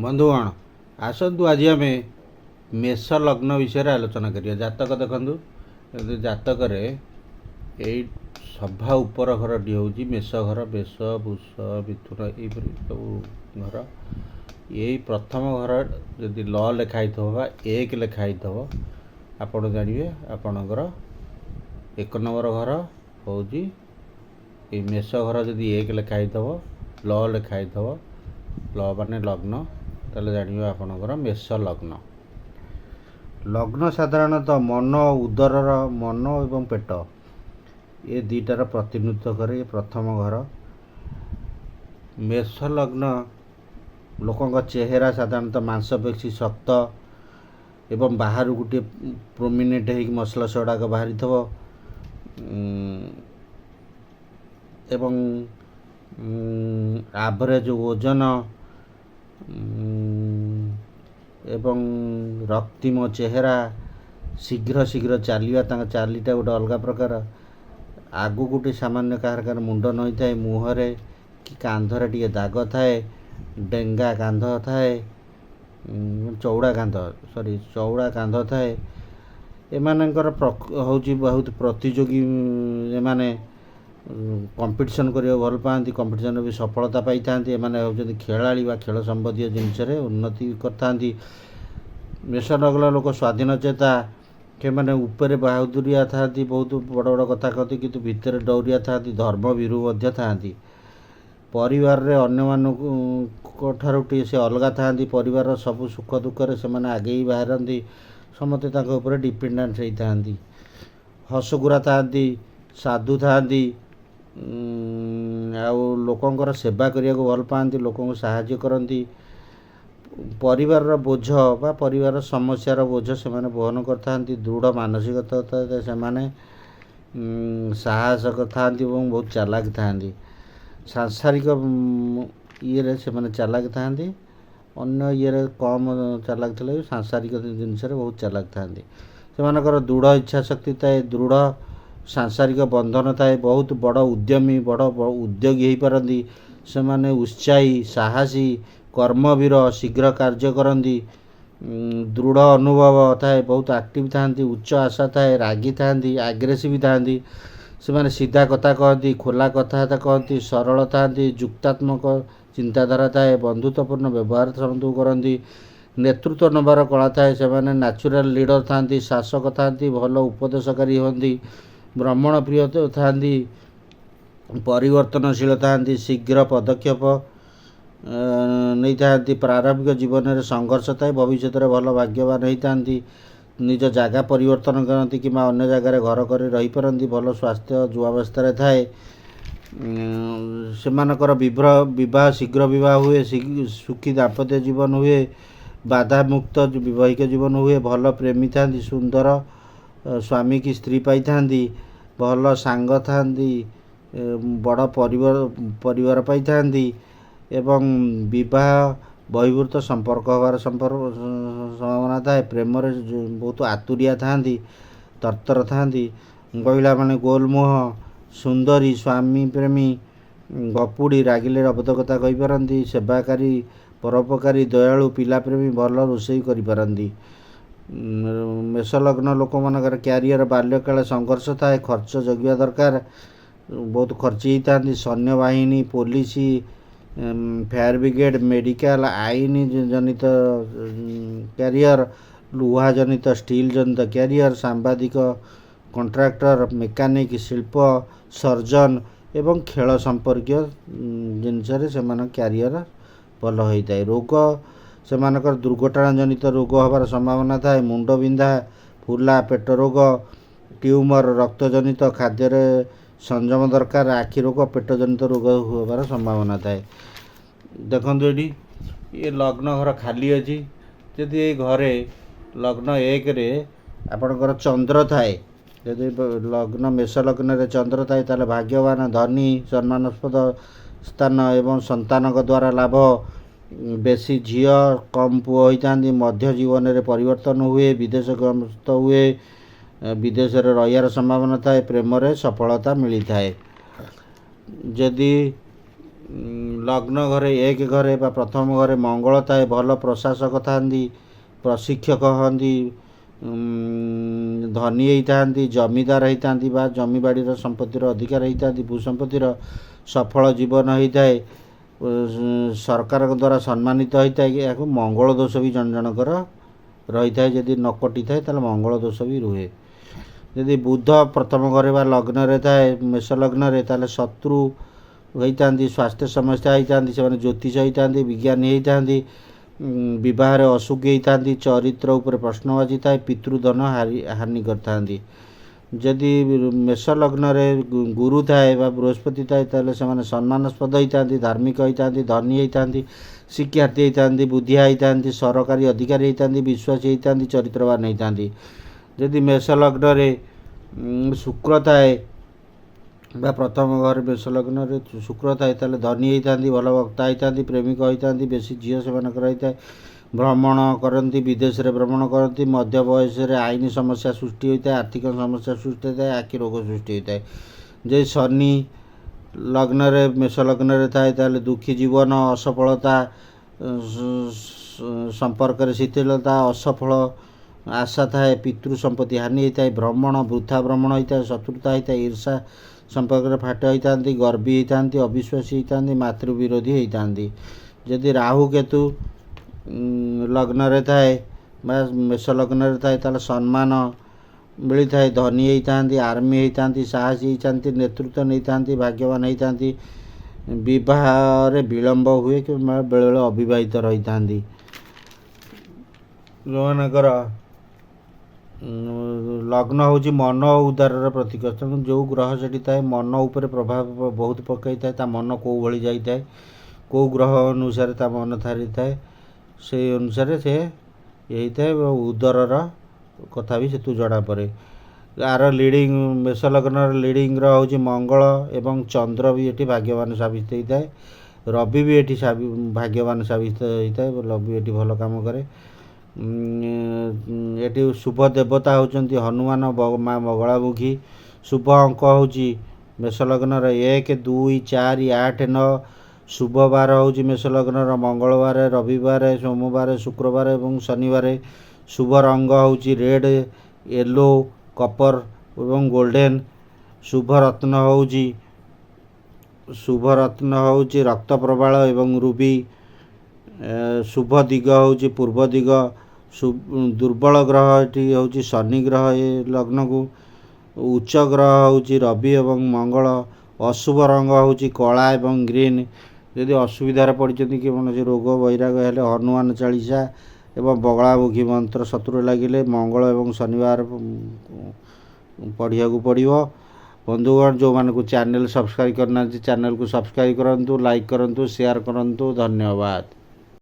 ବନ୍ଧୁଗଣ ଆସନ୍ତୁ ଆଜି ଆମେ ମେଷ ଲଗ୍ନ ବିଷୟରେ ଆଲୋଚନା କରିବା। ଜାତକ ଦେଖନ୍ତୁ, ଜାତକରେ ଏଇ ସଭା ଉପର ଘରଟି ହେଉଛି ମେଷ ଘର। ମେଷ, ବୃଷ, ମିଥୁନ ଏଇପରି ସବୁ ଘର। ଏଇ ପ୍ରଥମ ଘର ଯଦି ଲ ଲେଖା ହେଇଥିବ ବା ଏକ ଲେଖା ହେଇଥିବ, ଆପଣ ଜାଣିବେ ଆପଣଙ୍କର 1 ନମ୍ବର ଘର ହେଉଛି ଏଇ ମେଷ ଘର। ଯଦି ଏକ ଲେଖା ହେଇଥିବ, ଲ ଲେଖା ହେଇଥିବ, ଲ ମାନେ ଲଗ୍ନ, ତାହେଲେ ଜାଣିବେ ଆପଣଙ୍କର ମେଷ ଲଗ୍ନ। ଲଗ୍ନ ସାଧାରଣତଃ ମନ, ଉଦରର ମନ ଏବଂ ପେଟ ଏ ଦୁଇଟାର ପ୍ରତିନିଧିତ୍ୱ କରେ। ଏ ପ୍ରଥମ ଘର। ମେଷ ଲଗ୍ନ ଲୋକଙ୍କ ଚେହେରା ସାଧାରଣତଃ ମାଂସପେଶୀ ଶକ୍ତ ଏବଂ ବାହାରୁ ଗୋଟିଏ ପ୍ରୋମିନେଣ୍ଟ ହେଇକି ମସଲସ୍ ଗୁଡ଼ାକ ବାହାରିଥିବ ଏବଂ ଆଭରେଜ ଓଜନ ଏବଂ ରକ୍ତିମ ଚେହେରା, ଶୀଘ୍ର ଶୀଘ୍ର ଚାଲିବା, ତାଙ୍କ ଚାଲିଟା ଗୋଟେ ଅଲଗା ପ୍ରକାର। ଆଗକୁ ଗୋଟେ ସାମାନ୍ୟ କାହାର ମୁଣ୍ଡ ନଇଥାଏ, ମୁହଁରେ କି କାନ୍ଧରେ ଟିକେ ଦାଗ ଥାଏ, ଡେଙ୍ଗା କାନ୍ଧ ଥାଏ, ଚଉଡ଼ା କାନ୍ଧ ଥାଏ। ଏମାନଙ୍କର ହେଉଛି ବହୁତ ପ୍ରତିଯୋଗୀ। ଏମାନେ କମ୍ପିଟିସନ୍ କରିବାକୁ ଭଲ ପାଆନ୍ତି, କମ୍ପିଟିସନ୍ରେ ବି ସଫଳତା ପାଇଥାନ୍ତି। ଏମାନେ ହେଉଛନ୍ତି ଖେଳାଳି ବା ଖେଳ ସମ୍ବନ୍ଧୀୟ ଜିନିଷରେ ଉନ୍ନତି କରିଥାନ୍ତି। ମେଷ ଲଗ୍ନ ଲୋକ ସ୍ୱାଧୀନଚେତା, ସେମାନେ ଉପରେ ବାହାଦୁରିଆ ଥାନ୍ତି, ବହୁତ ବଡ଼ ବଡ଼ କଥା କହନ୍ତି, କିନ୍ତୁ ଭିତରେ ଡରିଆ ଥାନ୍ତି, ଧର୍ମଭୀରୁ ମଧ୍ୟ ଥାନ୍ତି। ପରିବାରରେ ଅନ୍ୟମାନଙ୍କ ଠାରୁ ଟିକେ ସେ ଅଲଗା ଥାନ୍ତି। ପରିବାରର ସବୁ ସୁଖ ଦୁଃଖରେ ସେମାନେ ଆଗେଇ ବାହାରନ୍ତି, ସମସ୍ତେ ତାଙ୍କ ଉପରେ ଡିପେଣ୍ଡାନ୍ସ ହେଇଥାନ୍ତି। ହସକୁରା ଥାନ୍ତି, ସାଧୁ ଥାନ୍ତି, ଆଉ ଲୋକଙ୍କର ସେବା କରିବାକୁ ଭଲ ପାଆନ୍ତି, ଲୋକଙ୍କୁ ସାହାଯ୍ୟ କରନ୍ତି। ପରିବାରର ବୋଝ ବା ପରିବାରର ସମସ୍ୟାର ବୋଝ ସେମାନେ ବହନ କରିଥାନ୍ତି। ଦୃଢ଼ ମାନସିକତା ଥାଏ, ସେମାନେ ସାହସ ଥାନ୍ତି ଏବଂ ବହୁତ ଚାଲାକ ଥାନ୍ତି। ସାଂସାରିକ ଇଏରେ ସେମାନେ ଚାଲାକ ଥାନ୍ତି, ଅନ୍ୟ ଇଏରେ କମ୍ ଚାଲାକ ଥିଲେ ବି ସାଂସାରିକ ଜିନିଷରେ ବହୁତ ଚାଲାକ ଥାନ୍ତି। ସେମାନଙ୍କର ଦୃଢ଼ ଇଚ୍ଛା ଶକ୍ତି ଥାଏ, ଦୃଢ଼ ସାଂସାରିକ ବନ୍ଧନ ଥାଏ, ବହୁତ ବଡ଼ ଉଦ୍ୟମୀ, ବଡ଼ ଉଦ୍ୟୋଗୀ ହେଇପାରନ୍ତି। ସେମାନେ ଉତ୍ସାହୀ, ସାହସୀ, କର୍ମବୀର, ଶୀଘ୍ର କାର୍ଯ୍ୟ କରନ୍ତି, ଦୃଢ଼ ଅନୁଭବ ଥାଏ, ବହୁତ ଆକ୍ଟିଭ୍ ଥାନ୍ତି, ଉଚ୍ଚ ଆଶା ଥାଏ, ରାଗି ଥାନ୍ତି, ଆଗ୍ରେସିଭ୍ ଥାନ୍ତି। ସେମାନେ ସିଧା କଥା କହନ୍ତି, ଖୋଲା କଥାବାର୍ତ୍ତା କହନ୍ତି, ସରଳ ଥାନ୍ତି, ଯୁକ୍ତାତ୍ମକ ଚିନ୍ତାଧାରା ଥାଏ, ବନ୍ଧୁତ୍ୱପୂର୍ଣ୍ଣ ବ୍ୟବହାର ସମସ୍ତଙ୍କୁ କରନ୍ତି, ନେତୃତ୍ୱ ନେବାର କଳା ଥାଏ। ସେମାନେ ନ୍ୟାଚୁରାଲ୍ ଲିଡ଼ର ଥାନ୍ତି, ଶାସକ ଥାନ୍ତି, ଭଲ ଉପଦେଶକାରୀ ହୁଅନ୍ତି, ଭ୍ରମଣ ପ୍ରିୟ ଥାନ୍ତି, ପରିବର୍ତ୍ତନଶୀଳ ଥାନ୍ତି, ଶୀଘ୍ର ପଦକ୍ଷେପ ନେଇଥାନ୍ତି। ପ୍ରାରମ୍ଭିକ ଜୀବନରେ ସଂଘର୍ଷ ଥାଏ, ଭବିଷ୍ୟତରେ ଭଲ ଭାଗ୍ୟବାନ ହେଇଥାନ୍ତି। ନିଜ ଜାଗା ପରିବର୍ତ୍ତନ କରନ୍ତି କିମ୍ବା ଅନ୍ୟ ଜାଗାରେ ଘର କରି ରହିପାରନ୍ତି। ଭଲ ସ୍ୱାସ୍ଥ୍ୟ ଯୁବାବସ୍ଥାରେ ଥାଏ। ସେମାନଙ୍କର ବିବାହ ଶୀଘ୍ର ବିବାହ ହୁଏ, ସୁଖୀ ଦାମ୍ପତ୍ୟ ଜୀବନ ହୁଏ, ବାଧାମୁକ୍ତ ବୈବାହିକ ଜୀବନ ହୁଏ। ଭଲ ପ୍ରେମୀ ଥାନ୍ତି, ସୁନ୍ଦର ସ୍ୱାମୀ କି ସ୍ତ୍ରୀ ପାଇଥାନ୍ତି, ଭଲ ସାଙ୍ଗ ଥାନ୍ତି, ବଡ଼ ପରିବାର ପାଇଥାନ୍ତି ଏବଂ ବିବାହ ବହିର୍ଭୂତ ସମ୍ପର୍କ ହେବାର ସମ୍ଭାବନା ଥାଏ। ପ୍ରେମରେ ବହୁତ ଆତୁରିଆ ଥାନ୍ତି, ତରତର ଥାନ୍ତି। ମହିଳାମାନେ ଗୋଲମୋହ, ସୁନ୍ଦରୀ, ସ୍ୱାମୀ ପ୍ରେମୀ, ଗପୁଡ଼ି, ରାଗିଲେ ଅବଧ କଥା କହିପାରନ୍ତି, ସେବାକାରୀ, ପରୋପକାରୀ, ଦୟାଳୁ, ପିଲାପ୍ରେମୀ, ଭଲ ରୋଷେଇ କରିପାରନ୍ତି। ମେଷ ଲଗ୍ନ ଲୋକମାନଙ୍କର କ୍ୟାରିୟର ବାଲ୍ୟକାଳ ସଂଘର୍ଷ ଥାଏ, ଖର୍ଚ୍ଚ ଜଗିବା ଦରକାର, ବହୁତ ଖର୍ଚ୍ଚ ହେଇଥାନ୍ତି। ସୈନ୍ୟବାହିନୀ, ପୋଲିସ, ଫାୟାର ବ୍ରିଗେଡ୍, ମେଡ଼ିକାଲ, ଆଇନ ଜନିତ କ୍ୟାରିୟର, ଲୁହା ଜନିତ ଷ୍ଟିଲ୍ ଜନିତ କ୍ୟାରିୟର, ସାମ୍ବାଦିକ, କଣ୍ଟ୍ରାକ୍ଟର, ମେକାନିକ, ଶିଳ୍ପ, ସର୍ଜନ ଏବଂ ଖେଳ ସମ୍ପର୍କୀୟ ଜିନିଷରେ ସେମାନଙ୍କ କ୍ୟାରିୟର ଭଲ ହୋଇଥାଏ। ରୋଗ, ସେମାନଙ୍କର ଦୁର୍ଘଟଣା ଜନିତ ରୋଗ ହେବାର ସମ୍ଭାବନା ଥାଏ। ମୁଣ୍ଡବିନ୍ଧା, ଫୁଲା, ପେଟ ରୋଗ, ଟ୍ୟୁମର, ରକ୍ତଜନିତ, ଖାଦ୍ୟରେ ସଂଯମ ଦରକାର, ଆଖି ରୋଗ, ପେଟ ଜନିତ ରୋଗ ହେବାର ସମ୍ଭାବନା ଥାଏ। ଦେଖନ୍ତୁ ଏଠି ଏ ଲଗ୍ନ ଘର ଖାଲି ଅଛି। ଯଦି ଏଇ ଘରେ ଲଗ୍ନ ଏକରେ ଆପଣଙ୍କର ଚନ୍ଦ୍ର ଥାଏ, ଯଦି ଲଗ୍ନ ମେଷ ଲଗ୍ନରେ ଚନ୍ଦ୍ର ଥାଏ, ତାହେଲେ ଭାଗ୍ୟବାନ, ଧନୀ, ସମ୍ମାନସ୍ପଦ ସ୍ଥାନ ଏବଂ ସନ୍ତାନଙ୍କ ଦ୍ୱାରା ଲାଭ। ବେଶୀ ଝିଅ କମ୍ ପୁଅ ହୋଇଥାନ୍ତି। ମଧ୍ୟ ଜୀବନରେ ପରିବର୍ତ୍ତନ ହୁଏ, ବିଦେଶ ଗସ୍ତ ହୁଏ, ବିଦେଶରେ ରହିବାର ସମ୍ଭାବନା ଥାଏ, ପ୍ରେମରେ ସଫଳତା ମିଳିଥାଏ। ଯଦି ଲଗ୍ନ ଘରେ 1 ଘରେ ବା ପ୍ରଥମ ଘରେ ମଙ୍ଗଳ ଥାଏ, ଭଲ ପ୍ରଶାସକ ଥାନ୍ତି, ପ୍ରଶିକ୍ଷକ ହୁଅନ୍ତି, ଧନୀ ହେଇଥାନ୍ତି, ଜମିଦାର ହେଇଥାନ୍ତି ବା ଜମିବାଡ଼ିର ସମ୍ପତ୍ତିର ଅଧିକାର ହେଇଥାନ୍ତି, ଭୂସମ୍ପତ୍ତିର ସଫଳ ଜୀବନ ହେଇଥାଏ, ସରକାରଙ୍କ ଦ୍ୱାରା ସମ୍ମାନିତ ହୋଇଥାଏ। ଏହାକୁ ମଙ୍ଗଳ ଦୋଷ ବି ଜଣ ଜଣଙ୍କର ରହିଥାଏ। ଯଦି ନ କଟିଥାଏ ତାହେଲେ ମଙ୍ଗଳ ଦୋଷ ବି ରୁହେ। ଯଦି ବୁଧ ପ୍ରଥମ ଘରେ ବା ଲଗ୍ନରେ ଥାଏ, ମେଷ ଲଗ୍ନରେ, ତାହେଲେ ଶତ୍ରୁ ହୋଇଥାନ୍ତି, ସ୍ୱାସ୍ଥ୍ୟ ସମସ୍ୟା ହେଇଥାନ୍ତି, ସେମାନେ ଜ୍ୟୋତିଷ ହେଇଥାନ୍ତି, ବିଜ୍ଞାନୀ ହେଇଥାନ୍ତି, ବିବାହରେ ଅସୁଖୀ ହେଇଥାନ୍ତି, ଚରିତ୍ର ଉପରେ ପ୍ରଶ୍ନବାଚୀ ଥାଏ, ପିତୃଧନ ହାନି କରିଥାନ୍ତି। ଯଦି ମେଷ ଲଗ୍ନରେ ଗୁରୁ ଥାଏ ବା ବୃହସ୍ପତି ଥାଏ ତାହେଲେ ସେମାନେ ସମ୍ମାନାସ୍ପଦ ହେଇଥାନ୍ତି, ଧାର୍ମିକ ହେଇଥାନ୍ତି, ଧନୀ ହେଇଥାନ୍ତି, ଶିକ୍ଷାର୍ଥୀ ହେଇଥାନ୍ତି, ବୁଦ୍ଧିଆ ହେଇଥାନ୍ତି, ସରକାରୀ ଅଧିକାରୀ ହେଇଥାନ୍ତି, ବିଶ୍ୱାସୀ ହେଇଥାନ୍ତି, ଚରିତ୍ରବାନ ହେଇଥାନ୍ତି। ଯଦି ମେଷ ଲଗ୍ନରେ ଶୁକ୍ର ଥାଏ ବା ପ୍ରଥମ ଘରେ ମେଷ ଲଗ୍ନରେ ଶୁକ୍ର ଥାଏ ତାହେଲେ ଧନୀ ହେଇଥାନ୍ତି, ଭଲ ବକ୍ତା ହେଇଥାନ୍ତି, ପ୍ରେମିକ ହେଇଥାନ୍ତି, ବେଶୀ ଝିଅ ସେମାନଙ୍କର ହେଇଥାଏ, ଭ୍ରମଣ କରନ୍ତି, ବିଦେଶରେ ଭ୍ରମଣ କରନ୍ତି, ମଧ୍ୟ ବୟସରେ ଆଇନ ସମସ୍ୟା ସୃଷ୍ଟି ହୋଇଥାଏ, ଆର୍ଥିକ ସମସ୍ୟା ସୃଷ୍ଟି ହୋଇଥାଏ, ଆଖି ରୋଗ ସୃଷ୍ଟି ହୋଇଥାଏ। ଯେ ଶନି ଲଗ୍ନରେ ମେଷ ଲଗ୍ନରେ ଥାଏ ତାହେଲେ ଦୁଃଖୀ ଜୀବନ, ଅସଫଳତା, ସମ୍ପର୍କରେ ଶିଥିଳତା, ଅସଫଳ ଆଶା ଥାଏ, ପିତୃ ସମ୍ପତ୍ତି ହାନି ହେଇଥାଏ, ଭ୍ରମଣ ବୃଥା ଭ୍ରମଣ ହେଇଥାଏ, ଶତ୍ରୁତା ହେଇଥାଏ, ଈର୍ଷା ସମ୍ପର୍କରେ ଫାଟ ହେଇଥାନ୍ତି, ଗର୍ବୀ ହେଇଥାନ୍ତି, ଅବିଶ୍ୱାସୀ ହେଇଥାନ୍ତି, ମାତୃବିରୋଧୀ ହେଇଥାନ୍ତି। ଯଦି ରାହୁ କେତୁ ଲଗ୍ନରେ ଥାଏ ବା ମେଷ ଲଗ୍ନରେ ଥାଏ ତାହେଲେ ସମ୍ମାନ ମିଳିଥାଏ, ଧନୀ ହେଇଥାନ୍ତି, ଆର୍ମି ହେଇଥାନ୍ତି, ସାହସୀ ହେଇଥାନ୍ତି, ନେତୃତ୍ୱ ନେଇଥାନ୍ତି, ଭାଗ୍ୟବାନ ହେଇଥାନ୍ତି, ବିବାହରେ ବିଳମ୍ବ ହୁଏ କିମ୍ବା ବେଳେବେଳେ ଅବିବାହିତ ରହିଥାନ୍ତି। ଯେଉଁମାନଙ୍କର ଲଗ୍ନ ହେଉଛି ମନ ଓ ଉଦାରର ପ୍ରତୀକ, ତେଣୁ ଯେଉଁ ଗ୍ରହ ସେଠି ଥାଏ ମନ ଉପରେ ପ୍ରଭାବ ବହୁତ ପକାଇଥାଏ, ତା ମନ କେଉଁ ଭଳି ଯାଇଥାଏ, କେଉଁ ଗ୍ରହ ଅନୁସାରେ ତା ମନ ଥାରିଥାଏ, ସେଇ ଅନୁସାରେ ସେ ହେଇଥାଏ। ଉଦରର କଥା ବି ସେଠୁ ଜଣାପଡ଼େ। ଆର ଲିଡ଼ିଂ ମେଷ ଲଗ୍ନର ଲିଡ଼ିଂ ଗ୍ରହ ହେଉଛି ମଙ୍ଗଳ ଏବଂ ଚନ୍ଦ୍ର ବି ଏଠି ଭାଗ୍ୟବାନ ସାବ୍ୟସ୍ତ ହେଇଥାଏ, ରବି ବି ଏଠି ଭାଗ୍ୟବାନ ସାବ୍ୟସ୍ତ ହେଇଥାଏ, ରବି ଏଠି ଭଲ କାମ କରେ। ଏଠି ଶୁଭ ଦେବତା ହେଉଛନ୍ତି ହନୁମାନ, ମା ମଙ୍ଗଳାମୁଖୀ। ଶୁଭ ଅଙ୍କ ହେଉଛି ମେଷ ଲଗ୍ନର 1, 2, 4, 8, 9। ଶୁଭ ବାର ହେଉଛି ମେଷ ଲଗ୍ନର ମଙ୍ଗଳବାର, ରବିବାର, ସୋମବାର, ଶୁକ୍ରବାର ଏବଂ ଶନିବାର। ଶୁଭ ରଙ୍ଗ ହେଉଛି ରେଡ଼୍, ୟେଲୋ, କପର ଏବଂ ଗୋଲ୍ଡେନ୍। ଶୁଭ ରତ୍ନ ହେଉଛି ରକ୍ତ ପ୍ରବାଳ ଏବଂ ରୁବି। ଶୁଭ ଦିଗ ହେଉଛି ପୂର୍ବ ଦିଗ। ଦୁର୍ବଳ ଗ୍ରହ ଏଠି ହେଉଛି ଶନି ଗ୍ରହ ଏ ଲଗ୍ନକୁ। ଉଚ୍ଚ ଗ୍ରହ ହେଉଛି ରବି ଏବଂ ମଙ୍ଗଳ। ଅଶୁଭ ରଙ୍ଗ ହେଉଛି କଳା ଏବଂ ଗ୍ରୀନ୍। ଯଦି ଅସୁବିଧାରେ ପଡ଼ିଛନ୍ତି କି କୌଣସି ରୋଗ ବୈରାଗ ହେଲେ ହନୁମାନ ଚାଳିଶା ଏବଂ ବଗଳାମୁଖୀ ମନ୍ତ୍ର ଶତ୍ରୁ ଲାଗିଲେ ମଙ୍ଗଳ ଏବଂ ଶନିବାର ପଢ଼ିବାକୁ ପଡ଼ିବ। ବନ୍ଧୁଗଣ, ଯେଉଁମାନଙ୍କୁ ଚ୍ୟାନେଲ୍ ସବସ୍କ୍ରାଇବ୍ କରିନାହାନ୍ତି ଚ୍ୟାନେଲ୍କୁ ସବସ୍କ୍ରାଇବ୍ କରନ୍ତୁ, ଲାଇକ୍ କରନ୍ତୁ, ସେୟାର କରନ୍ତୁ। ଧନ୍ୟବାଦ।